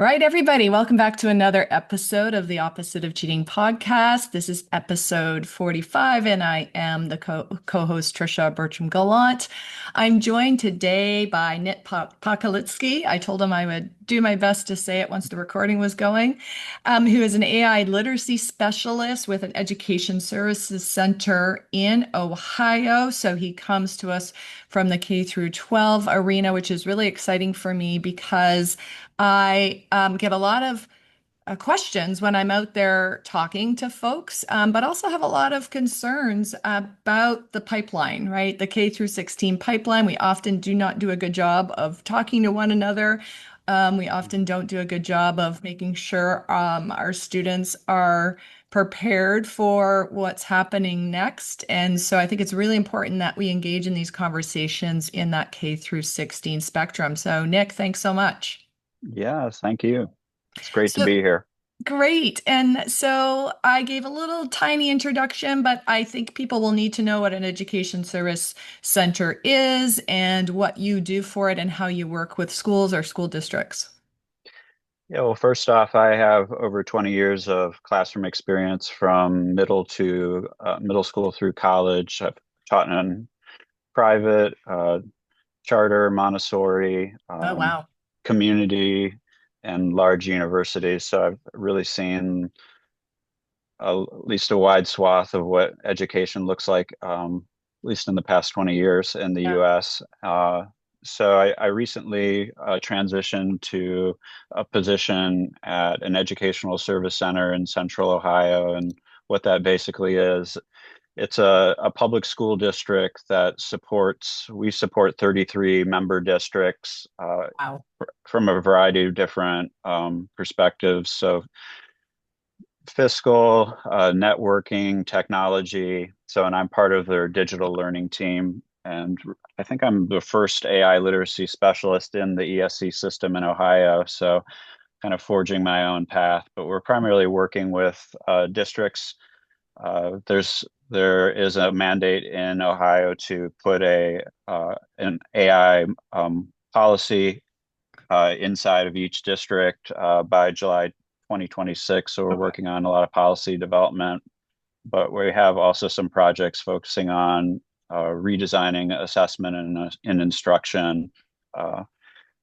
Right, everybody, welcome back to another episode of the Opposite of Cheating podcast. This is episode 45, and I am the co-host Trisha Bertram-Gallant. I'm joined today by Nick Potkalitsky. I told him I would do my best to say it once the recording was going, who is an AI literacy specialist with an education services center in Ohio. So he comes to us from the K through 12 arena, which is really exciting for me because I get a lot of questions when I'm out there talking to folks, but also have a lot of concerns about the pipeline, right? The K through 16 pipeline. We often do not do a good job of talking to one another. We often don't do a good job of making sure our students are prepared for what's happening next. And so I think it's really important that we engage in these conversations in that K through 16 spectrum. So, Nick, thanks so much. Yeah, thank you. It's great to So be here. great. And so I gave a little tiny introduction, but I think people will need to know what an education service center is and what you do for it and how you work with schools or school districts. Yeah, well, first off, I have over 20 years of classroom experience from middle school through college. I've taught in private, charter, Montessori, Oh, wow. community, and large universities. So I've really seen at least a wide swath of what education looks like, at least in the past 20 years in the Yeah. US. So I recently transitioned to a position at an educational service center in Central Ohio. And what that basically is, it's a public school district that we support 33 member districts Wow. from a variety of different perspectives. So fiscal, networking, technology. So, and I'm part of their digital learning team. And I think I'm the first AI literacy specialist in the ESC system in Ohio. So, kind of forging my own path. But we're primarily working with districts. There is a mandate in Ohio to put an AI policy inside of each district by July 2026. So we're Okay. working on a lot of policy development, but we have also some projects focusing on redesigning assessment and instruction. Uh,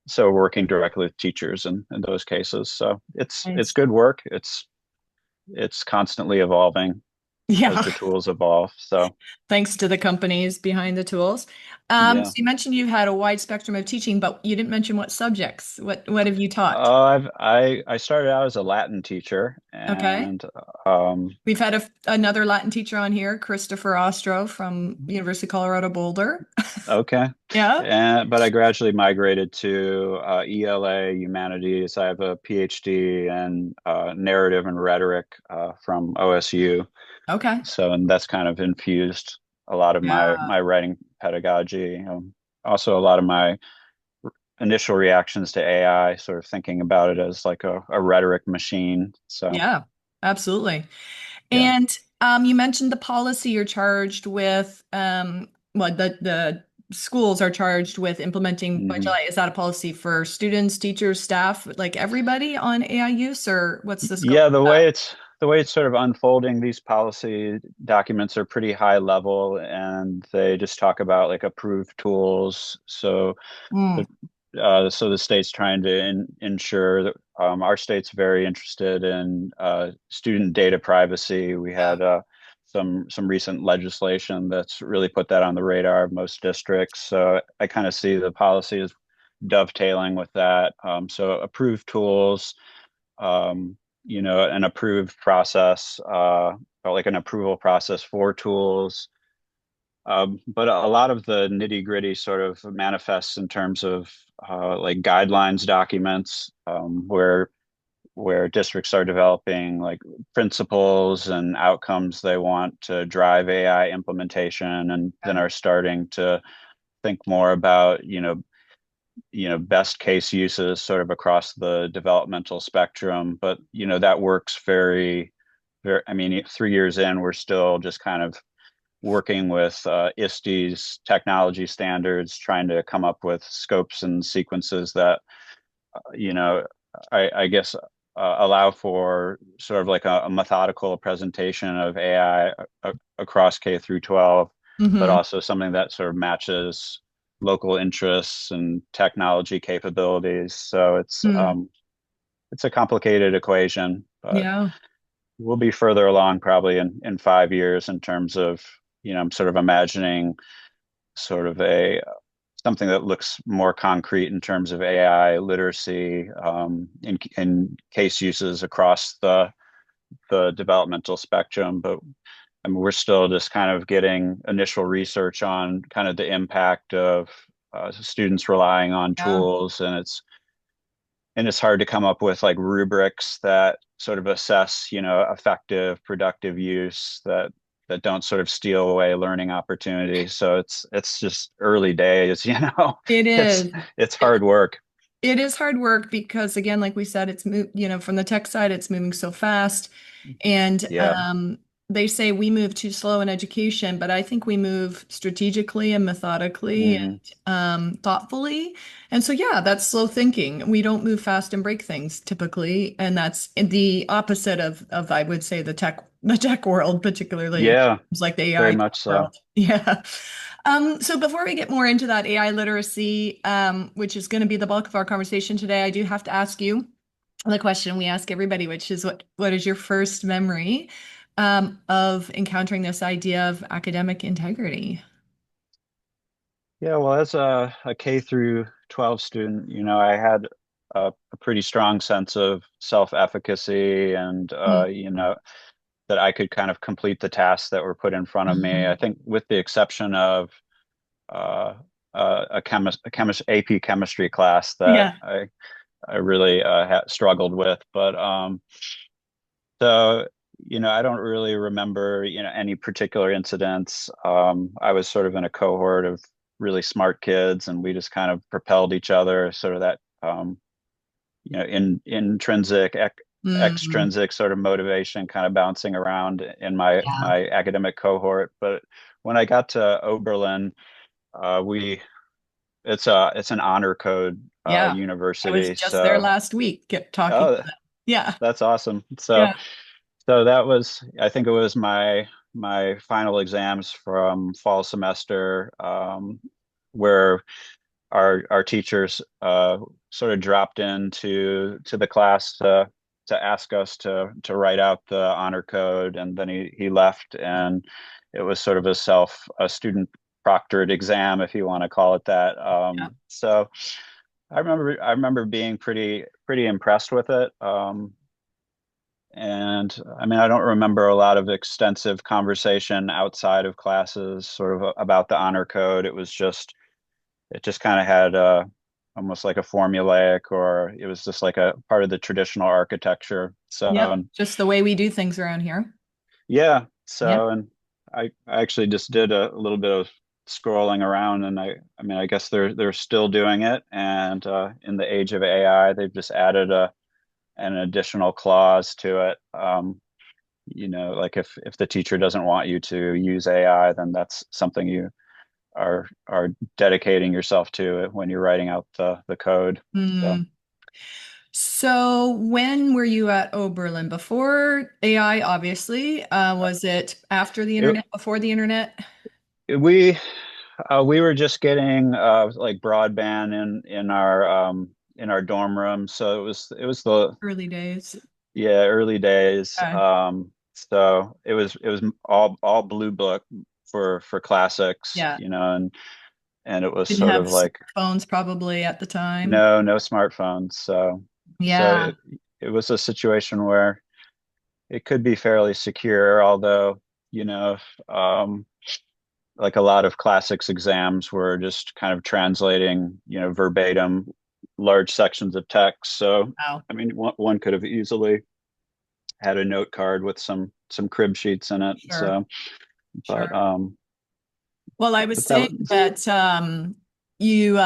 so working directly with teachers in those cases. So it's Nice. good work. It's constantly evolving as Yeah. the tools evolve. So Thanks to the companies behind the tools. So yeah. you mentioned you had a wide spectrum of teaching, but you didn't mention what subjects. What have you taught? I started out as a Latin teacher, Okay. and um, We've had another Latin teacher on here, Christopher Ostro from University of Colorado Boulder. okay. Yeah. But I gradually migrated to ELA humanities. I have a PhD in narrative and rhetoric from OSU. Okay. So, and that's kind of infused a lot of Yeah. my writing pedagogy. Also, a lot of my initial reactions to AI, sort of thinking about it as like a rhetoric machine. So, Yeah. Absolutely. yeah. And you mentioned the policy you're charged with. Well, the schools are charged with implementing by Mhm. July. Is that a policy for students, teachers, staff, like everybody on AI use, or what's the scope Yeah, of that? the way it's sort of unfolding, these policy documents are pretty high level, and they just talk about like approved tools. So Mm. the so the state's trying to ensure that our state's very interested in student data privacy. We Yeah. had some recent legislation that's really put that on the radar of most districts. So I kind of see the policy as dovetailing with that. So approved tools, um, an approved process, like an approval process for tools. But a lot of the nitty gritty sort of manifests in terms of like guidelines documents, where districts are developing like principles and outcomes they want to drive AI implementation, and then Yeah. are starting to think more about best case uses sort of across the developmental spectrum. But that works very. I mean, 3 years in, we're still just kind of working with ISTE's technology standards, trying to come up with scopes and sequences that, uh, you know, I guess allow for sort of like a methodical presentation of AI across K through 12, but Hmm. also something that sort of matches local interests and technology capabilities. So Mm. it's a complicated equation, but Yeah. we'll be further along probably in 5 years in terms of, I'm sort of imagining sort of a something that looks more concrete in terms of AI literacy, in case uses across the developmental spectrum. But I mean, we're still just kind of getting initial research on kind of the impact of students relying on Yeah. tools, and it's hard to come up with like rubrics that sort of assess, effective, productive use that don't sort of steal away learning opportunities. So it's just early days, It It's is. it's hard work. It is hard work because, again, like we said, from the tech side, it's moving so fast. And Yeah. they say we move too slow in education, but I think we move strategically and methodically and Mm. thoughtfully. And so, yeah, that's slow thinking. We don't move fast and break things typically, and that's the opposite of I would say the tech world, particularly Yeah, like the very AI tech much so. world. Yeah. So before we get more into that AI literacy, which is going to be the bulk of our conversation today, I do have to ask you the question we ask everybody, which is what is your first memory of encountering this idea of academic integrity? Yeah, well, as a K through 12 student, I had a pretty strong sense of self-efficacy and, that I could kind of complete the tasks that were put in front of me. I Mm-hmm. think with the exception of uh, a chemist AP chemistry class that Yeah. I really struggled with. But so, I don't really remember, any particular incidents. I was sort of in a cohort of really smart kids, and we just kind of propelled each other, sort of that, intrinsic, Mm-hmm. extrinsic sort of motivation kind of bouncing around in my academic cohort. But when I got to Oberlin, we it's an honor code Yeah. I was university. just there So, last week talking oh, to them. Yeah. that's awesome. So Yeah. so that was, I think it was my final exams from fall semester, where our teachers sort of dropped into to the class to ask us to write out the honor code, and then he left, and it was sort of a student proctored exam, if you want to call it that. Yeah. So I remember being pretty impressed with it. And I mean, I don't remember a lot of extensive conversation outside of classes, sort of about the honor code. It just kind of had almost like a formulaic, or it was just like a part of the traditional architecture. So, Yep. Just the way we do things around here. yeah. Yep. And I actually just did a little bit of scrolling around, and I mean, I guess they're still doing it. And in the age of AI, they've just added an additional clause to it. Like if the teacher doesn't want you to use AI, then that's something you are dedicating yourself to when you're writing out the code. So Hmm. So when were you at Oberlin? Before AI, obviously. Was it after the it, internet, before the internet? we were just getting like broadband in our dorm room, so it was the Early days. yeah, early days. Okay. So it was all blue book for classics, Yeah. and it was Didn't sort have of like phones probably at the time. no smartphones. So Yeah. it was a situation where it could be fairly secure, although, if, like a lot of classics exams were just kind of translating, verbatim large sections of text. So, Wow. I mean, one could have easily had a note card with some crib sheets in it. Sure. So, but Sure. Well, I was but that saying that you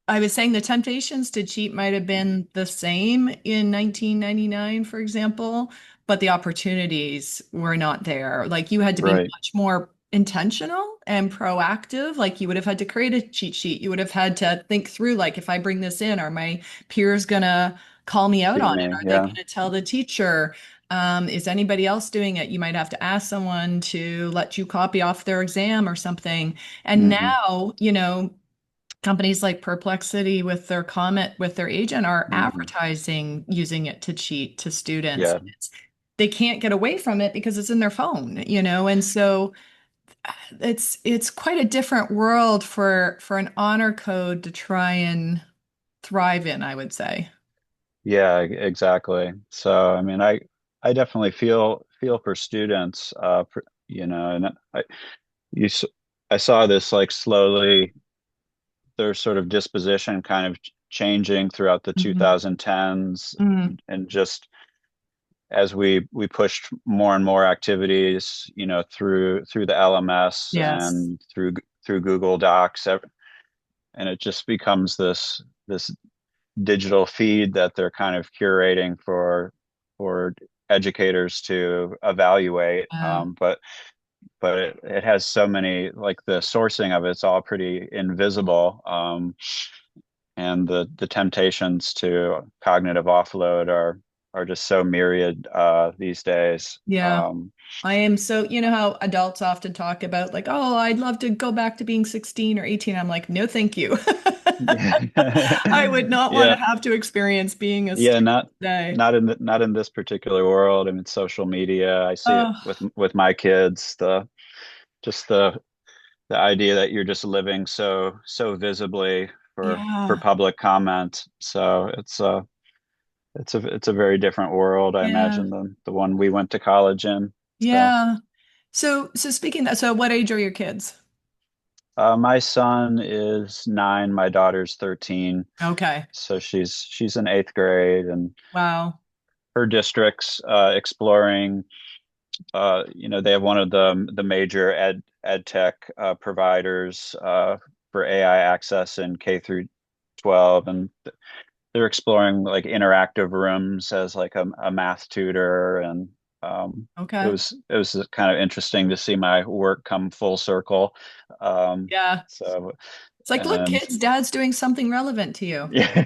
I was saying the temptations to cheat might have been the same in 1999, for example, but the opportunities were not there. Like you had to be right. much more intentional and proactive. Like you would have had to create a cheat sheet. You would have had to think through, like, if I bring this in, are my peers gonna call me out See on it? me. Are they Yeah. gonna tell the teacher? Is anybody else doing it? You might have to ask someone to let you copy off their exam or something. And Hmm. now, companies like Perplexity with their comment with their agent are Hmm. advertising using it to cheat to students. Yeah. They can't get away from it because it's in their phone, and so it's quite a different world for an honor code to try and thrive in, I would say. Yeah, exactly. So, I mean, I definitely feel for students, and you, s- I saw this like slowly, their sort of disposition kind of changing throughout the Mhm. 2010s, Mm, and just as we pushed more and more activities, through the LMS yes. and through Google Docs, and it just becomes this digital feed that they're kind of curating for educators to evaluate. Uh, But it has so many, like the sourcing of it's all pretty invisible. And the temptations to cognitive offload are just so myriad these days. yeah. I am so, how adults often talk about, like, oh, I'd love to go back to being 16 or 18. I'm like, no, thank you. I would not want Yeah, to have to experience being a yeah, student not today. not in this particular world. I mean, social media, I see it Oh, with my kids, just the idea that you're just living so visibly for yeah. public comment. So it's a very different world, I Yeah. imagine, than the one we went to college in. So Yeah. So speaking of that, so what age are your kids? my son is 9, my daughter's 13. Okay. So she's in 8th grade, and Wow. her district's exploring. They have one of the major ed tech providers for AI access in K through 12, and they're exploring like interactive rooms as like a math tutor, and it Okay. was it was kind of interesting to see my work come full circle. Um, Yeah. so It's like, look, and kids, dad's doing something relevant to you. yeah,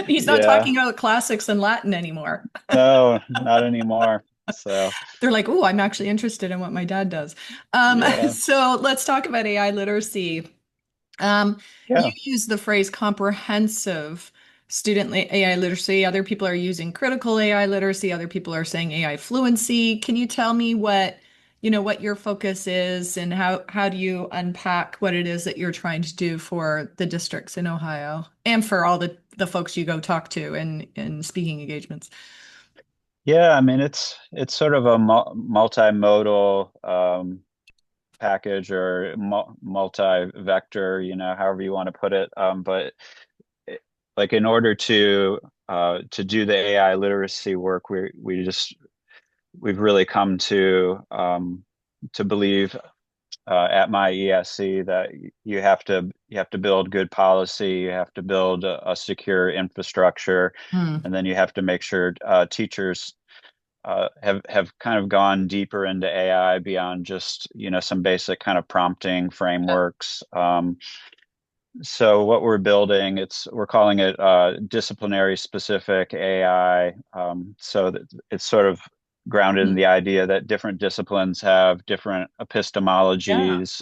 He's not yeah, talking about classics and Latin anymore. no, not anymore. So They're like, oh, I'm actually interested in what my dad does. yeah, So let's talk about AI literacy. You yeah. use the phrase comprehensive AI literacy. Other people are using critical AI literacy. Other people are saying AI fluency. Can you tell me what your focus is and how do you unpack what it is that you're trying to do for the districts in Ohio and for all the folks you go talk to in speaking engagements? Yeah, I mean it's sort of a multimodal package, or multi-vector, however you want to put it. But it, like in order to do the AI literacy work, we've really come to believe at my ESC that you have to build good policy, you have to build a secure infrastructure, Hmm. and then you have to make sure teachers have kind of gone deeper into AI beyond just some basic kind of prompting Yeah. frameworks. So what we're building, we're calling it disciplinary specific AI. So that it's sort of grounded in Hmm. the idea that different disciplines have different Yeah. epistemologies.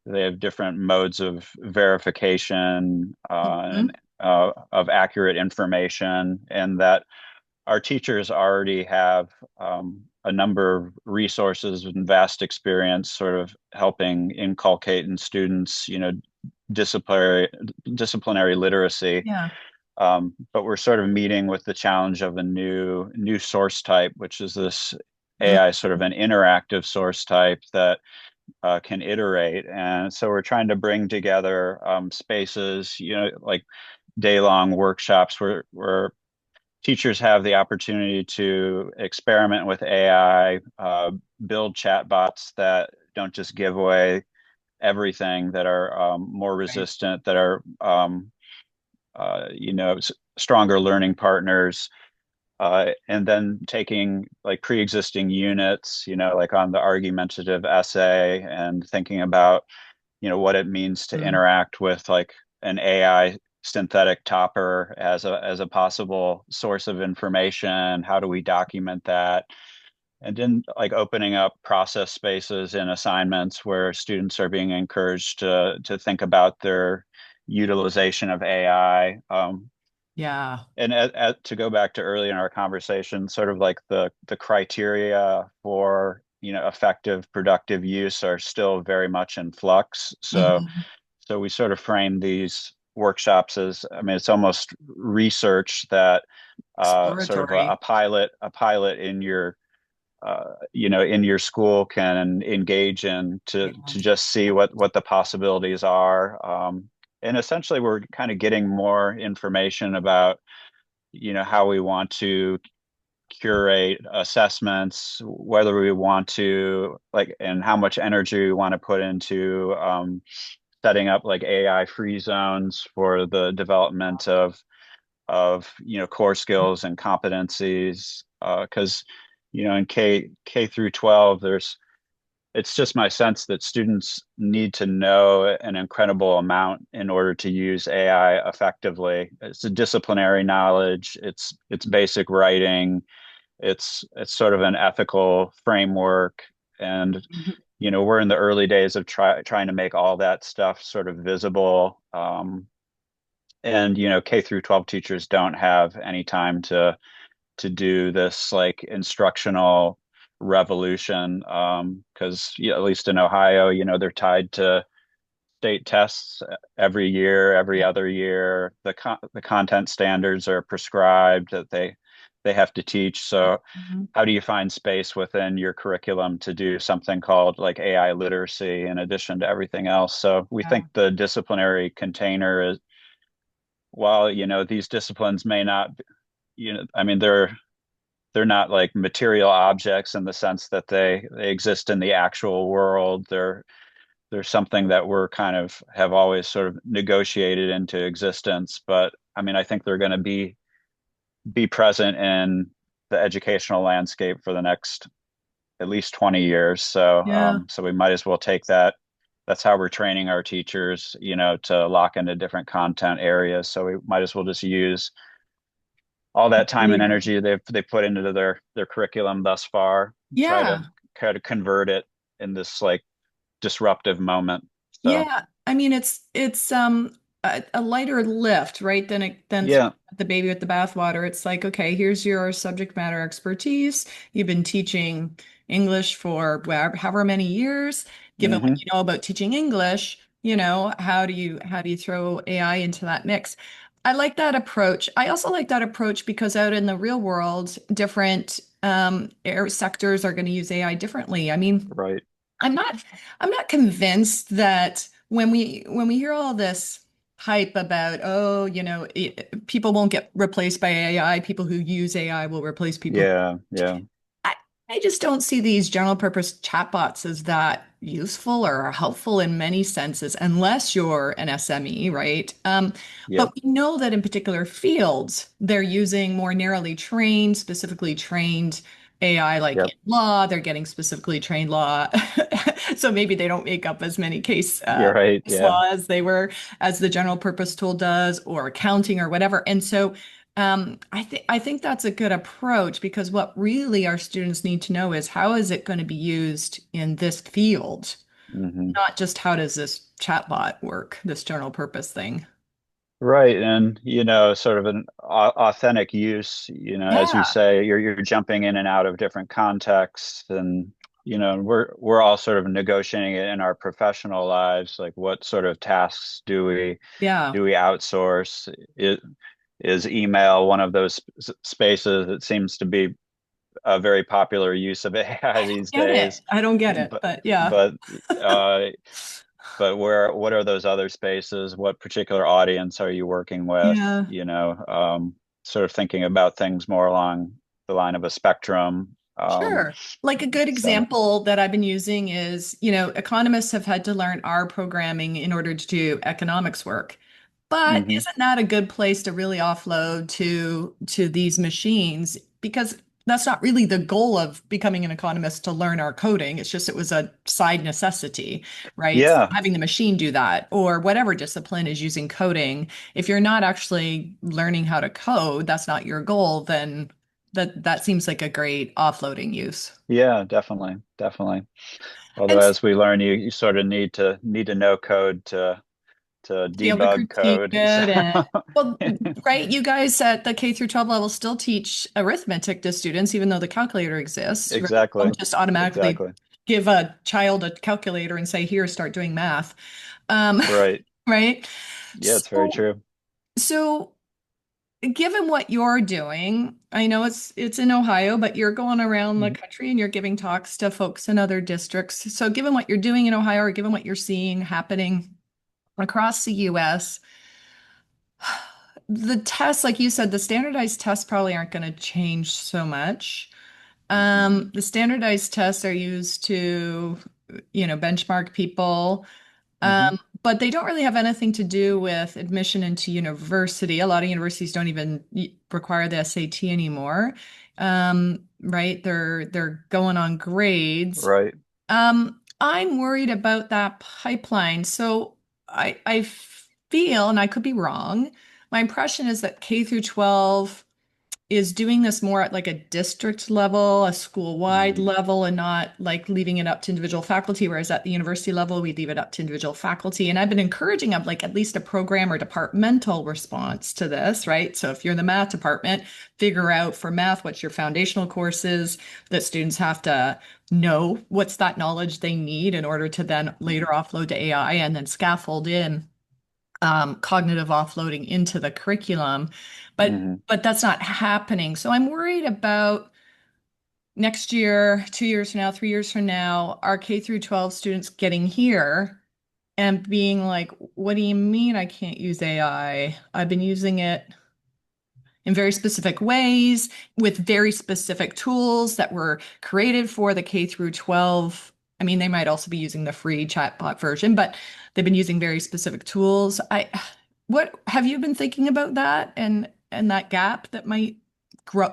They have different modes of verification Mhm. and of accurate information, and that our teachers already have a number of resources and vast experience sort of helping inculcate in students, disciplinary literacy. Yeah. But we're sort of meeting with the challenge of a new source type, which is this Mm. AI sort of an interactive source type that can iterate. And so we're trying to bring together spaces, like day-long workshops where teachers have the opportunity to experiment with AI, build chatbots that don't just give away everything, that are more Right. resistant, that are stronger learning partners, And then taking like pre-existing units, like on the argumentative essay and thinking about, what it means to Mm. interact with like an AI synthetic topper as a possible source of information. How do we document that? And then like opening up process spaces in assignments where students are being encouraged to think about their utilization of AI. Yeah. And to go back to early in our conversation, sort of like the criteria for effective productive use are still very much in flux. Mhm. So we sort of frame these workshops as, I mean, it's almost research that sort of Exploratory. a pilot in your in your school can engage in Yeah. to just see what the possibilities are. And essentially, we're kind of getting more information about how we want to curate assessments, whether we want to like, and how much energy we want to put into setting up like AI free zones for the development of core skills and competencies. Because in K through 12, there's it's just my sense that students need to know an incredible amount in order to use AI effectively. It's a disciplinary knowledge, it's basic writing, it's sort of an ethical framework. And Mhm. we're in the early days of trying to make all that stuff sort of visible. And K through 12 teachers don't have any time to do this like instructional revolution, because at least in Ohio, they're tied to state tests every year, every Yeah. other year. The content standards are prescribed that they have to teach. So Mhm. how do you find space within your curriculum to do something called like AI literacy in addition to everything else? So we Yeah. think the disciplinary container is, while these disciplines may not, I mean, they're not like material objects in the sense that they exist in the actual world. They're something that we're kind of have always sort of negotiated into existence. But I mean, I think they're going to be present in the educational landscape for the next at least 20 years. So Yeah. so we might as well take that. That's how we're training our teachers, to lock into different content areas. So we might as well just use all that time Really and agree. energy they've put into their curriculum thus far, Yeah. try to convert it in this like disruptive moment. So Yeah, I mean it's a lighter lift, right? Than throwing yeah. out the baby with the bathwater. It's like, okay, here's your subject matter expertise. You've been teaching English for however many years. Given what Hmm. you know about teaching English, how do you throw AI into that mix? I like that approach. I also like that approach because out in the real world, different air sectors are going to use AI differently. I mean, Right. I'm not I'm not convinced that when we hear all this hype about, oh, people won't get replaced by AI, people who use AI will replace people. Yeah. Yeah. I, I just don't see these general purpose chatbots as that useful or helpful in many senses, unless you're an SME, right? But Yep. we know that in particular fields, they're using more narrowly trained, specifically trained AI, like in Yep. law, they're getting specifically trained law. So maybe they don't make up as many You're right. case Yeah. law as they were, as the general purpose tool does, or accounting or whatever. And so I think that's a good approach because what really our students need to know is how is it going to be used in this field, Hmm. not just how does this chatbot work, this general purpose thing. Right. And sort of an authentic use, as you Yeah, say, you're jumping in and out of different contexts. And we're all sort of negotiating it in our professional lives, like what sort of tasks yeah, do we outsource? Is email one of those spaces that seems to be a very popular use of AI these get it. days? I don't get it, But but yeah, but uh, what are those other spaces? What particular audience are you working with? yeah. Sort of thinking about things more along the line of a spectrum. Sure. Like a good So example that I've been using is, economists have had to learn R programming in order to do economics work. But hmm. isn't that a good place to really offload to these machines? because that's not really the goal of becoming an economist to learn our coding. It's just it was a side necessity, right? So Yeah, having the machine do that or whatever discipline is using coding, if you're not actually learning how to code, that's not your goal, then that seems like a great offloading use. yeah, definitely, definitely. Although And as we learn, you sort of need to know code to to be able to debug critique code. So it and well, right, you guys at the K through 12 level still teach arithmetic to students, even though the calculator exists, right? You exactly, don't just automatically exactly. give a child a calculator and say, here, start doing math. Um, Right. right? Yeah, it's very So, true. so given what you're doing, I know it's in Ohio, but you're going around the Mhm. country and you're giving talks to folks in other districts. So given what you're doing in Ohio or given what you're seeing happening across the US, the tests, like you said, the standardized tests probably aren't going to change so much. Mhm. The standardized tests are used to, benchmark people, Mhm. but they don't really have anything to do with admission into university. A lot of universities don't even require the SAT anymore. Right? They're going on grades. Right. I'm worried about that pipeline. So I feel, and I could be wrong, my impression is that K through 12 is doing this more at like a district level, a school-wide Mhm. level, and not like leaving it up to individual faculty, whereas at the university level, we leave it up to individual faculty. And I've been encouraging of like at least a program or departmental response to this, right? So if you're in the math department, figure out for math what's your foundational courses that students have to know what's that knowledge they need in order to then later offload to AI and then scaffold in cognitive offloading into the curriculum, but Mhm. but that's not happening. So I'm worried about next year, 2 years from now, 3 years from now, our K through 12 students getting here and being like, "What do you mean I can't use AI? I've been using it in very specific ways with very specific tools that were created for the K through 12. I mean, they might also be using the free chatbot version, but they've been using very specific tools. What have you been thinking about that and that gap that might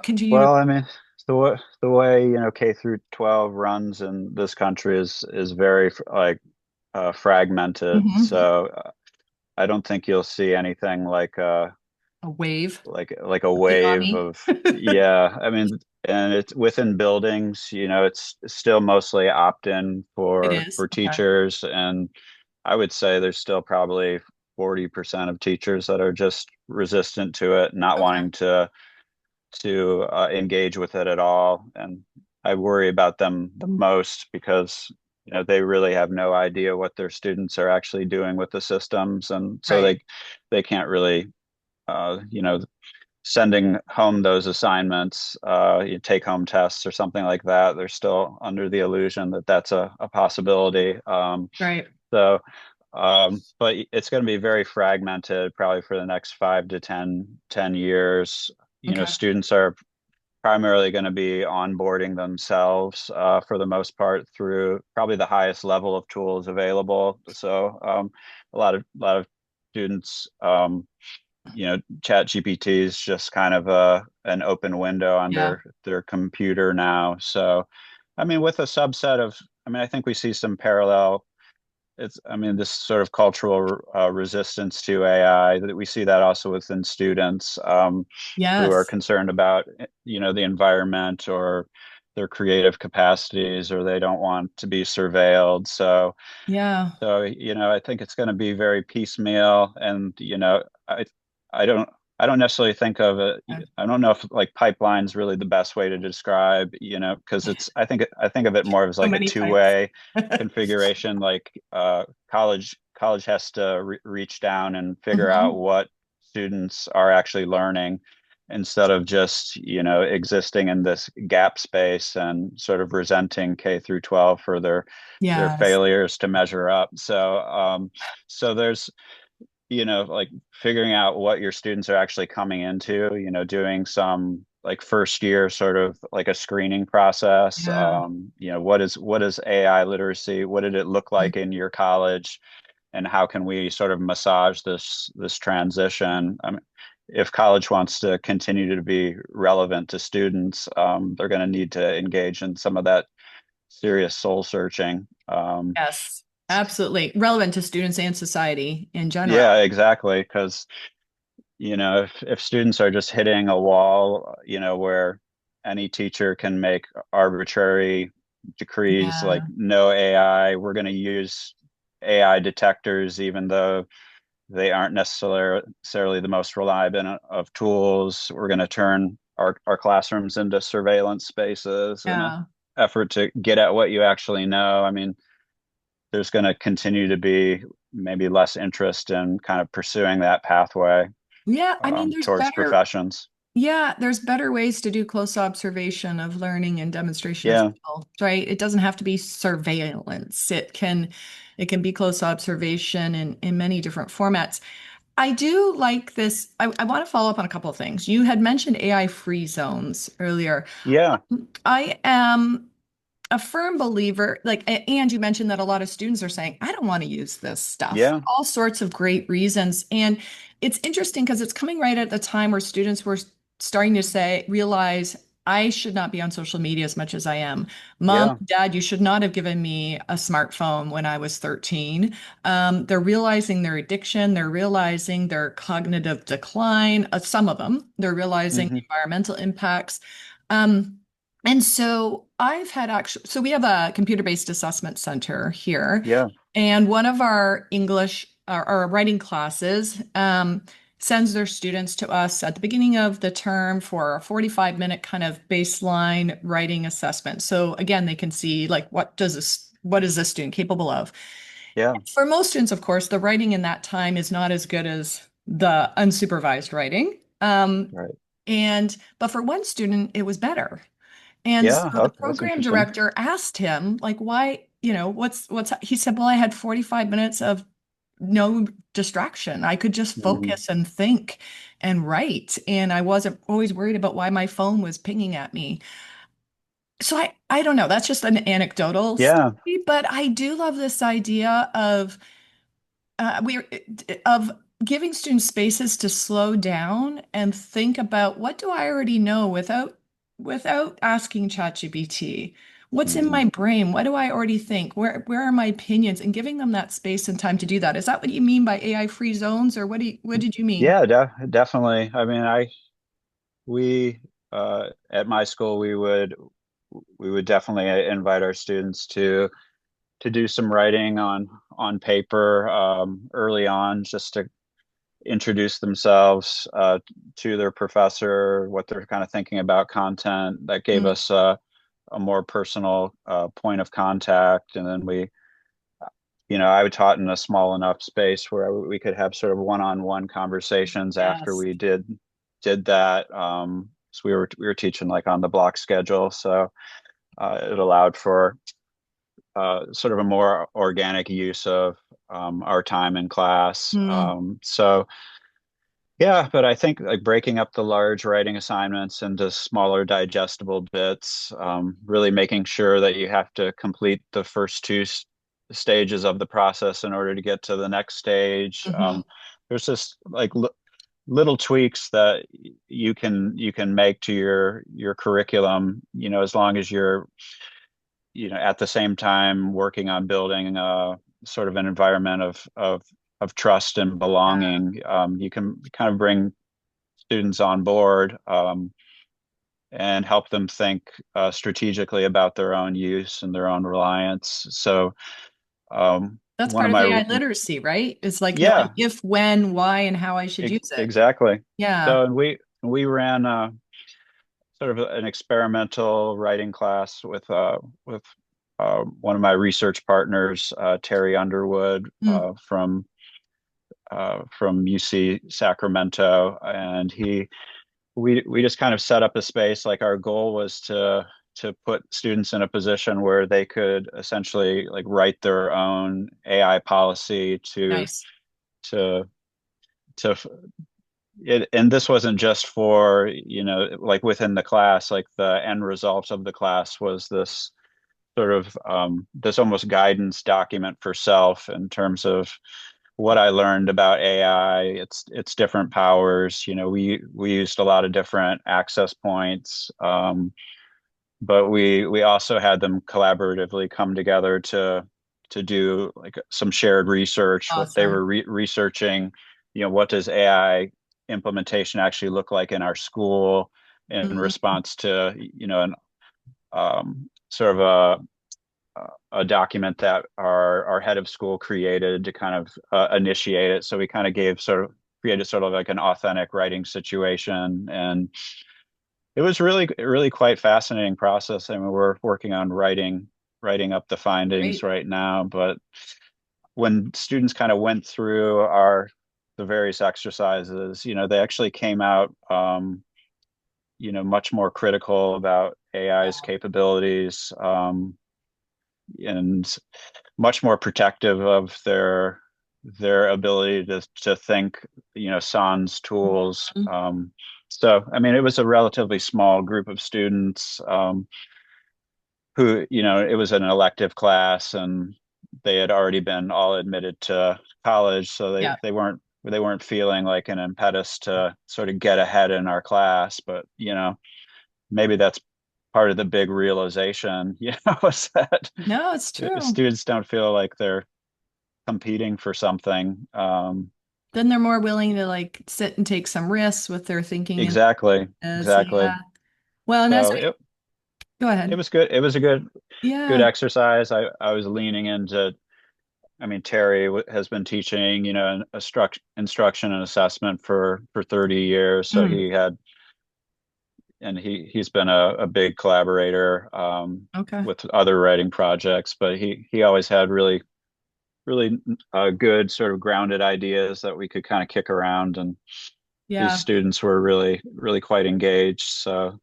continue to Well, I mean, the way, K through 12 runs in this country is very like fragmented. Mhm. So I don't think you'll see anything A wave, like a a wave tsunami? of, yeah, I mean, and it's within buildings, it's still mostly opt-in It for is. Okay. teachers, and I would say there's still probably 40% of teachers that are just resistant to it, not Okay. wanting to engage with it at all. And I worry about them the most because they really have no idea what their students are actually doing with the systems, and so Right. they can't really sending home those assignments, you take home tests or something like that. They're still under the illusion that that's a possibility. Right. But it's going to be very fragmented probably for the next 5 to 10 years. Okay. Students are primarily going to be onboarding themselves for the most part through probably the highest level of tools available. So a lot of students, Chat GPT is just kind of an open window on Yeah. their computer now. So, I mean, with a subset of, I mean, I think we see some parallel. I mean, this sort of cultural resistance to AI that we see that also within students who are Yes. concerned about, the environment or their creative capacities, or they don't want to be surveilled. Yeah. I think it's going to be very piecemeal, and I don't I don't necessarily think of it. Okay. I don't know if like pipeline's really the best way to describe, because I think of it more as So like a many pipes. two-way configuration. Like college has to reach down and figure out Mhm. what students are actually learning instead of just existing in this gap space and sort of resenting K through 12 for their Yes. failures to measure up. So there's, like figuring out what your students are actually coming into, doing some like first year sort of like a screening process. Yeah. What is AI literacy? What did it look like in your college? And how can we sort of massage this transition? I mean, if college wants to continue to be relevant to students, they're going to need to engage in some of that serious soul searching. Yes, absolutely. Relevant to students and society in general. Yeah, exactly. Because if students are just hitting a wall, where any teacher can make arbitrary decrees like Yeah, no AI, we're going to use AI detectors, even though they aren't necessarily the most reliable of tools. We're going to turn our classrooms into surveillance spaces in an yeah. effort to get at what you actually know. I mean, there's going to continue to be maybe less interest in kind of pursuing that pathway Yeah, I mean, towards professions. there's better ways to do close observation of learning and demonstration of Yeah, skills, right? It doesn't have to be surveillance. It can be close observation in many different formats. I do like this. I want to follow up on a couple of things. You had mentioned AI free zones earlier. yeah, I am a firm believer, and you mentioned that a lot of students are saying, I don't want to use this stuff for yeah, all sorts of great reasons. And it's interesting because it's coming right at the time where students were starting to realize, I should not be on social media as much as I am. Mom, yeah. Dad, you should not have given me a smartphone when I was 13. They're realizing their addiction. They're realizing their cognitive decline. Some of them, they're realizing Hmm. the environmental impacts. Um, and so so we have a computer-based assessment center here, Yeah, and one of our English, our writing classes, sends their students to us at the beginning of the term for a 45-minute kind of baseline writing assessment. So again, they can see like what is this student capable of? yeah, For most students, of course, the writing in that time is not as good as the unsupervised writing. right. But for one student, it was better. And Yeah, so the that's program interesting. director asked him, like, why, he said, well, I had 45 minutes of no distraction. I could just Hmm. focus and think and write. And I wasn't always worried about why my phone was pinging at me. So I don't know. That's just an anecdotal Yeah. story, but I do love this idea we of giving students spaces to slow down and think about what do I already know without asking ChatGPT. What's in Hmm. my brain? What do I already think? Where are my opinions? And giving them that space and time to do that. Is that what you mean by AI free zones, or what did you mean? Yeah, definitely. I mean, we at my school we would definitely invite our students to do some writing on paper early on, just to introduce themselves to their professor, what they're kind of thinking about content. That gave Mm, us a more personal point of contact, and then I taught in a small enough space where we could have sort of one-on-one conversations after yes. we did that. So we were teaching like on the block schedule, so it allowed for sort of a more organic use of our time in class. Mm, So yeah, but I think like breaking up the large writing assignments into smaller digestible bits, really making sure that you have to complete the first two stages of the process in order to get to the next stage. hmm. There's just like little tweaks that you can make to your curriculum, as long as you're, at the same time working on building sort of an environment of trust and belonging. You can kind of bring students on board, and help them think strategically about their own use and their own reliance. So That's one part of of my AI literacy, right? It's like knowing yeah, if, when, why, and how I should use it. exactly. Yeah. So and we ran sort of an experimental writing class with one of my research partners, Terry Underwood, Mm, from UC Sacramento, and we just kind of set up a space. Like our goal was to put students in a position where they could essentially like write their own AI policy nice. to to it. And this wasn't just for, like within the class. Like the end result of the class was this sort of this almost guidance document for self in terms of what I learned about AI, its different powers. We used a lot of different access points, but we also had them collaboratively come together to do like some shared research. What they Awesome. were researching, what does AI implementation actually look like in our school in Mhm. response to an sort of a document that our head of school created to kind of initiate it. So we kind of created sort of like an authentic writing situation, and it was really quite fascinating process. I mean, we're working on writing up the findings Great. right now, but when students kind of went through the various exercises, they actually came out much more critical about AI's capabilities, and much more protective of their ability to think, sans tools. Mhm. So, I mean, it was a relatively small group of students, who, it was an elective class, and they had already been all admitted to college, so Yeah. they weren't feeling like an impetus to sort of get ahead in our class. But, maybe that's part of the big realization, is that No, it's true. students don't feel like they're competing for something. Then they're more willing to like sit and take some risks with their thinking and Exactly, yeah. exactly. Well, and as So I go it ahead. was good. It was a good Yeah. exercise. I was leaning into. I mean, Terry has been teaching, instruction and assessment for 30 years. So Mm, he's been a big collaborator, okay. with other writing projects, but he always had really good sort of grounded ideas that we could kind of kick around, and his Yeah. students were really quite engaged. So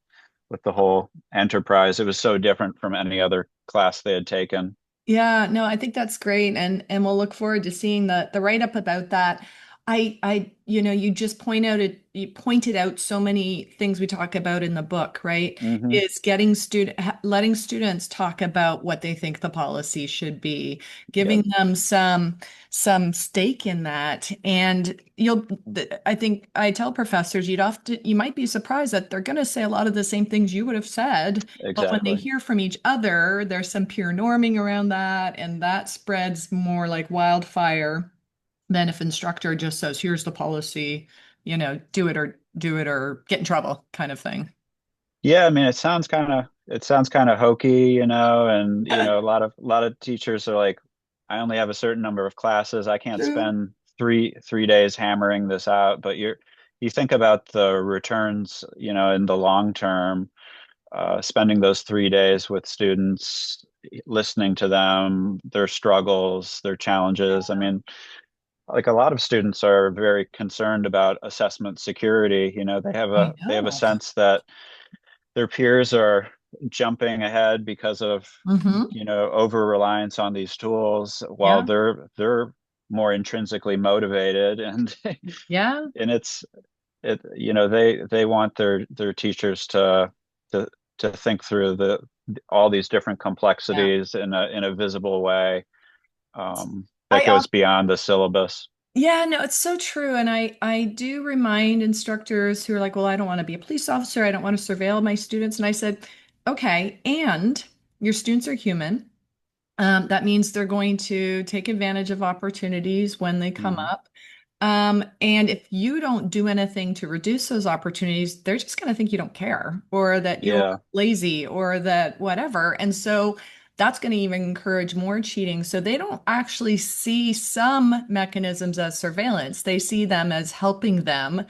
with the whole enterprise, it was so different from any other class they had taken. Yeah, no, I think that's great, and we'll look forward to seeing the write up about that. You just you pointed out so many things we talk about in the book, right? Hmm. Is letting students talk about what they think the policy should be, Yep, giving them some stake in that, and I think I tell professors you might be surprised that they're going to say a lot of the same things you would have said, but when they exactly. hear from each other, there's some peer norming around that, and that spreads more like wildfire than if instructor just says, here's the policy, do it or get in trouble kind of thing. Yeah, I mean, it sounds kind of hokey, and a lot of teachers are like, I only have a certain number of classes. I can't True. spend three days hammering this out. But you think about the returns, in the long term, spending those 3 days with students, listening to them, their struggles, their challenges. I mean, like a lot of students are very concerned about assessment security. They have I a know. sense that their peers are jumping ahead because of, Hmm. over reliance on these tools, while Yeah. they're more intrinsically motivated, and Yeah. and they want their teachers to to think through all these different Yeah. complexities in a visible way, that I goes beyond the syllabus. Yeah, no, it's so true. And I do remind instructors who are like, well, I don't want to be a police officer. I don't want to surveil my students. And I said, okay, and your students are human. That means they're going to take advantage of opportunities when they come Hmm. up. And if you don't do anything to reduce those opportunities, they're just going to think you don't care or that you're Yeah, lazy or that whatever. And so that's going to even encourage more cheating. So they don't actually see some mechanisms as surveillance. They see them as helping them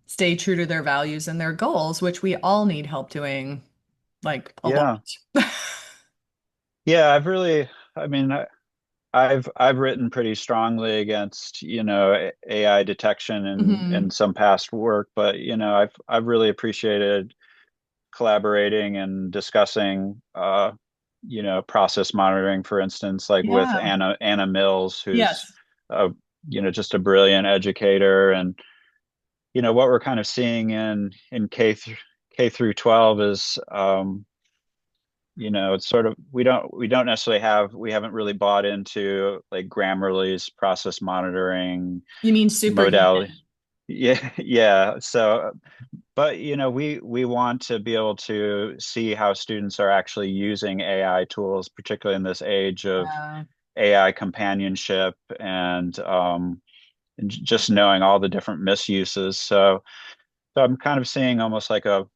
stay true to their values and their goals, which we all need help doing, like a lot. yeah, yeah. I mean, I've written pretty strongly against, AI detection in Hmm. some past work, but, I've really appreciated collaborating and discussing, process monitoring, for instance, like with Yeah. Anna Mills, who's, Yes. uh, just a brilliant educator. And, what we're kind of seeing in K through 12 is, it's sort of we don't necessarily we haven't really bought into like Grammarly's process monitoring You mean superhuman? modality. Yeah, yeah. So, but we want to be able to see how students are actually using AI tools, particularly in this age of Yeah. AI companionship and just knowing all the different misuses. So I'm kind of seeing almost like a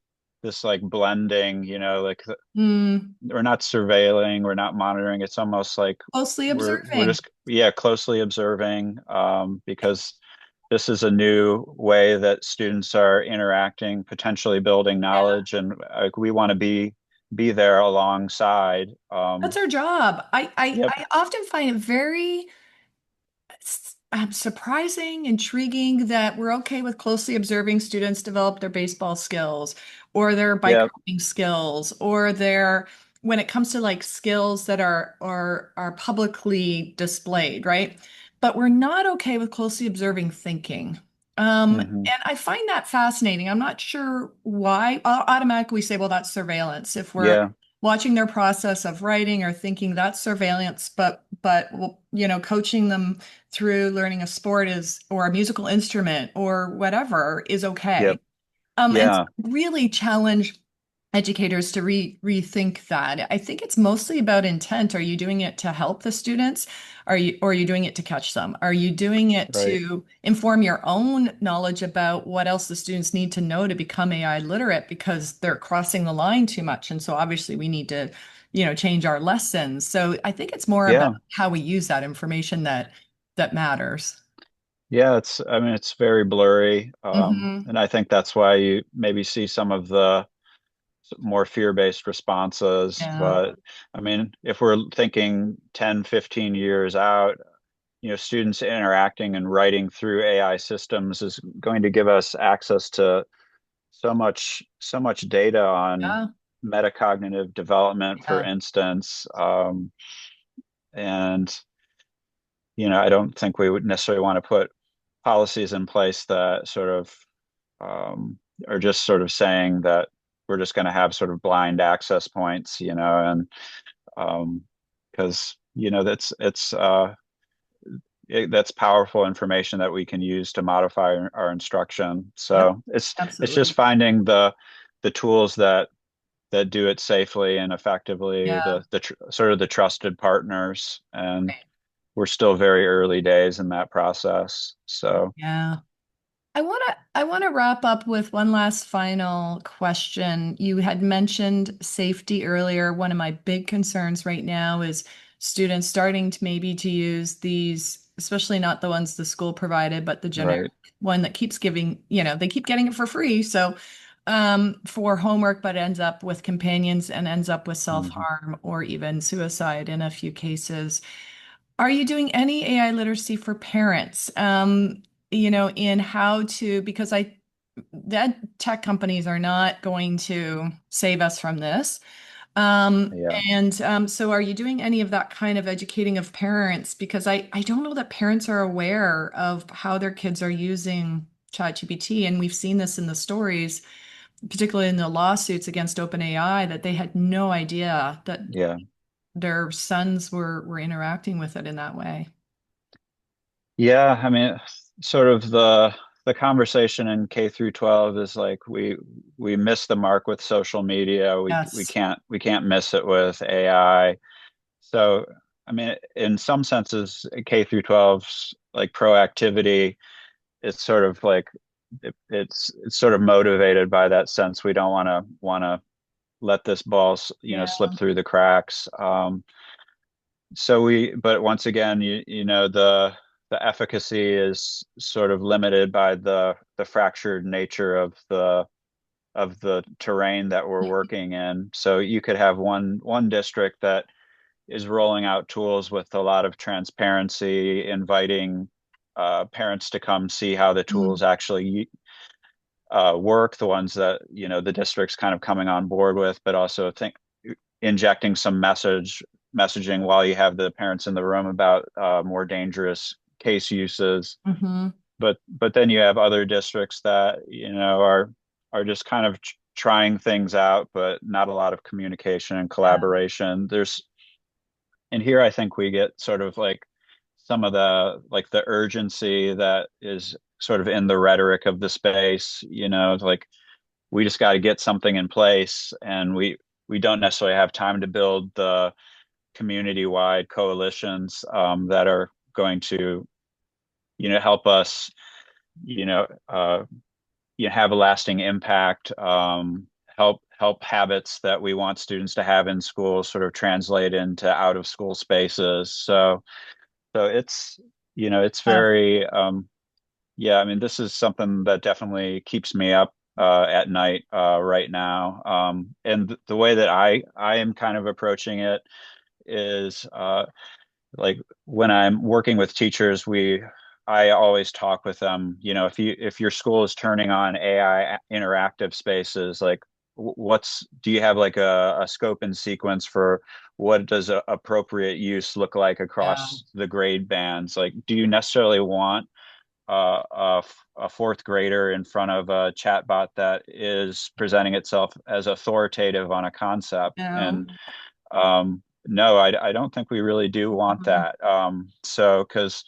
this like blending, like Hmm. we're not surveilling, we're not monitoring. It's almost like Closely we're observing. just closely observing because this is a new way that students are interacting, potentially building Yeah. knowledge, and we want to be there alongside. That's our job. Yep. I often find it very surprising, intriguing that we're okay with closely observing students develop their baseball skills or their bike Yep. riding skills or their when it comes to like skills that are publicly displayed, right? But we're not okay with closely observing thinking. Hmm. And I find that fascinating. I'm not sure why. Automatically we say, well, that's surveillance. If we're Yeah. watching their process of writing or thinking, that's surveillance. But well, coaching them through learning a sport is or a musical instrument or whatever is okay. Yep. And so Yeah. really challenge educators to rethink that. I think it's mostly about intent. Are you doing it to help the students? Are you doing it to catch them? Are you doing it Right. to inform your own knowledge about what else the students need to know to become AI literate because they're crossing the line too much? And so obviously we need to, change our lessons. So I think it's more about Yeah. how we use that information that matters. Yeah, I mean, it's very blurry. Hmm. And I think that's why you maybe see some of the more fear-based responses. Yeah. But I mean, if we're thinking 10, 15 years out, students interacting and writing through AI systems is going to give us access to so much data on Yeah. metacognitive development, for Yeah. instance. And I don't think we would necessarily want to put policies in place that sort of are just sort of saying that we're just going to have sort of blind access points, and because that's powerful information that we can use to modify our instruction. Yep. So it's just Absolutely. finding the tools that do it safely and effectively, Yeah. sort of the trusted partners, and we're still very early days in that process. So, Yeah. I want to wrap up with one last final question. You had mentioned safety earlier. One of my big concerns right now is students starting to maybe to use these, especially not the ones the school provided, but the generic right. one that keeps giving, they keep getting it for free. So for homework, but ends up with companions and ends up with Hmm. self-harm or even suicide in a few cases. Are you doing any AI literacy for parents? In how to, because that tech companies are not going to save us from this. Yeah. So are you doing any of that kind of educating of parents? Because I don't know that parents are aware of how their kids are using ChatGPT. And we've seen this in the stories, particularly in the lawsuits against OpenAI, that they had no idea that Yeah. their sons were interacting with it in that way. Yeah, I mean, sort of the conversation in K through 12 is like we miss the mark with social media. Yes. We can't miss it with AI. So, I mean, in some senses, K through 12's like proactivity, it's sort of like it's sort of motivated by that sense. We don't want to let this ball, Yeah. slip through the cracks. But once again, the efficacy is sort of limited by the fractured nature of the terrain that we're working in. So you could have one district that is rolling out tools with a lot of transparency, inviting parents to come see how the tools Mm. actually work, the ones that the district's kind of coming on board with, but also think injecting some messaging while you have the parents in the room about more dangerous case uses. Hmm. But then you have other districts that are just kind of trying things out, but not a lot of communication and Yeah. collaboration. And here I think we get sort of like some of the like the urgency that is sort of in the rhetoric of the space, like we just got to get something in place, and we don't necessarily have time to build the community-wide coalitions that are going to, help us, you know, uh, have a lasting impact, help habits that we want students to have in school sort of translate into out of school spaces. So it's Uh, very, yeah, I mean, this is something that definitely keeps me up at night right now. And the way that I am kind of approaching it is like when I'm working with teachers, I always talk with them, if your school is turning on AI interactive spaces, like do you have like a scope and sequence for what does appropriate use look like yeah. across the grade bands? Like, do you necessarily want a fourth grader in front of a chatbot that is presenting itself as authoritative on a concept? Yeah. And no, I don't think we really do want Mhm. that. So, because,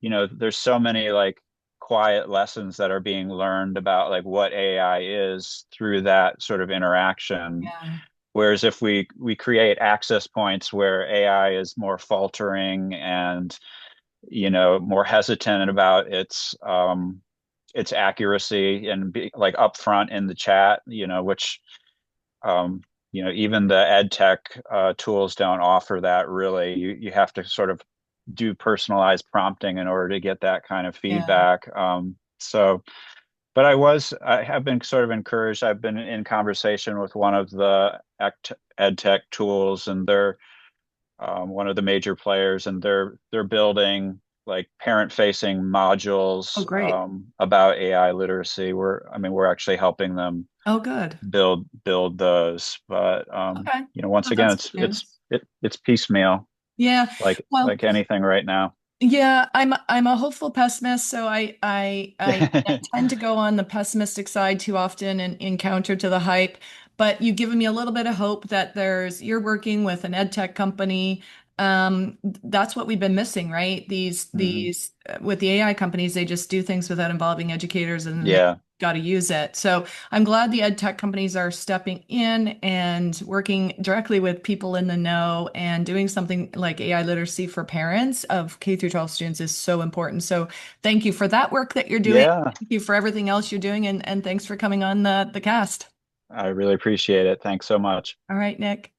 there's so many like quiet lessons that are being learned about like what AI is through that sort of interaction. Yeah. Whereas if we create access points where AI is more faltering and, more hesitant about its accuracy and be like upfront in the chat, which um, even the ed tech tools don't offer that really. You have to sort of do personalized prompting in order to get that kind of Yeah. feedback. But I have been sort of encouraged. I've been in conversation with one of the ed tech tools, and they're one of the major players, and they're building like parent facing Oh, modules great. about AI literacy. We're actually helping them Oh, good. build those. But Okay. once Well, again, that's it's good it's news. it, it's piecemeal, Yeah. Well, like anything right now. yeah, I'm a hopeful pessimist, so I can't tend to go on the pessimistic side too often and counter to the hype. But you've given me a little bit of hope that you're working with an ed tech company. That's what we've been missing, right? Hmm. With the AI companies, they just do things without involving educators, and then they Yeah, got to use it. So I'm glad the ed tech companies are stepping in and working directly with people in the know, and doing something like AI literacy for parents of K through 12 students is so important. So thank you for that work that you're doing. yeah. Thank you for everything else you're doing, and thanks for coming on the cast. I really appreciate it. Thanks so much. All right, Nick.